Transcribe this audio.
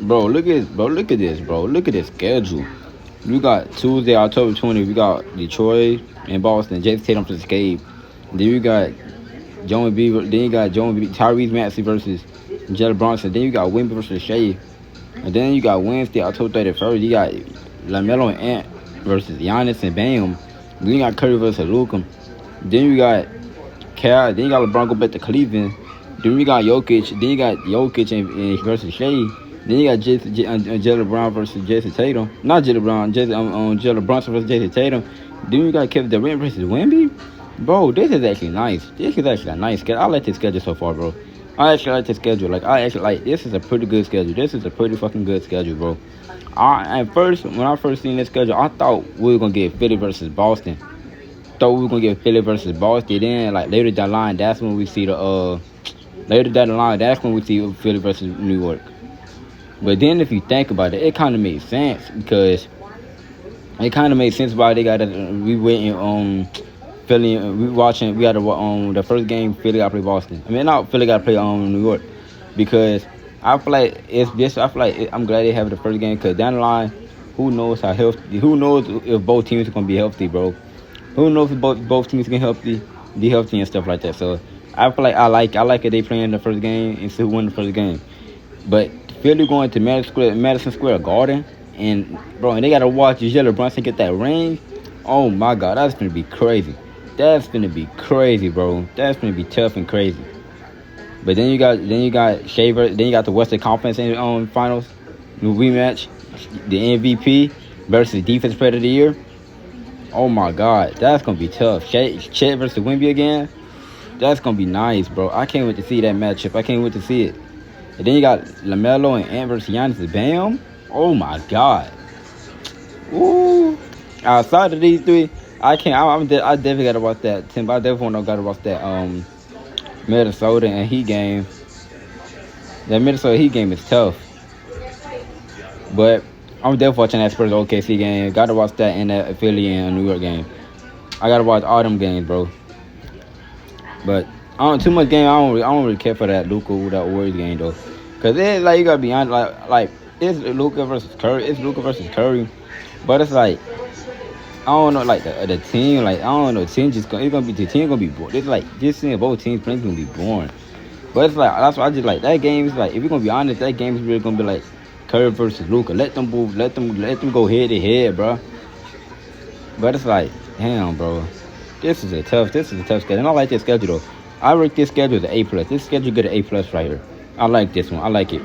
Look at this, bro. Look at this schedule. We got Tuesday, October 20th. We got Detroit and Boston. Jason Tatum versus Gabe. Then you got Joey B. Then you got Joey B. Tyrese Maxey versus Jalen Bronson. Then you got Wimby versus Shea. And then you got Wednesday, October 31st. You got LaMelo and Ant versus Giannis and Bam. Then you got Curry versus Luka. Then you got Cal. Then you got LeBron go back to Cleveland. Then you got Jokic. Then you got Jokic and versus Shea. Then you got Jalen Brown versus Jason Tatum. Not Jalen Brown. Jalen Brunson versus Jason Tatum. Then you got Kevin Durant versus Wemby. Bro, this is actually nice. This is actually a nice schedule. I like this schedule so far, bro. I actually like this schedule. This is a pretty good schedule. This is a pretty fucking good schedule, bro. When I first seen this schedule, I thought we were gonna get Philly versus Boston. Thought we were gonna get Philly versus Boston. Then later down the line, that's when we see Philly versus New York. But then if you think about it, it kind of made sense because it kind of made sense why they got it. We waiting on Philly. We got to the first game. Philly got to play Boston. I mean, not Philly got to play New York because I feel like I'm glad they have the first game because down the line, who knows how healthy? Who knows if both teams are gonna be healthy, bro? Who knows if both teams can be healthy and stuff like that. So I feel like I like it. They playing the first game and see who win the first game. But Philly going to Madison Square Garden, and they gotta watch Jalen Brunson get that ring. Oh my God, that's gonna be crazy. That's gonna be crazy, bro. That's gonna be tough and crazy. But then you got Shaver. Then you got the Western Conference Finals rematch, the MVP versus Defense Player of the Year. Oh my God, that's gonna be tough. Chet versus Wemby again. That's gonna be nice, bro. I can't wait to see that matchup. I can't wait to see it. And then you got LaMelo and Ant versus Giannis and Bam. Oh my God. Ooh. Outside of these three, I can't. I definitely gotta watch that. Tim, I definitely gotta watch that. Minnesota and Heat game. That Minnesota Heat game is tough. But I'm definitely watching that Spurs OKC game. Gotta watch that and that Philly and New York game. I gotta watch all them games, bro. But too much game. I don't really care for that that Warriors game though, cause it's you gotta be honest. It's Luka versus Curry. It's Luka versus Curry, but it's I don't know. The team. I don't know. The team the team gonna be bored. It's just seeing both teams playing gonna be boring. But it's that's why I just that game is if you're gonna be honest, that game is really gonna be Curry versus Luka. Let them move. Let them go head to head, bro. But it's damn, bro. This is a tough schedule. And I like this schedule though. I rate this schedule as an A+. This schedule get an A+ right here. I like this one. I like it.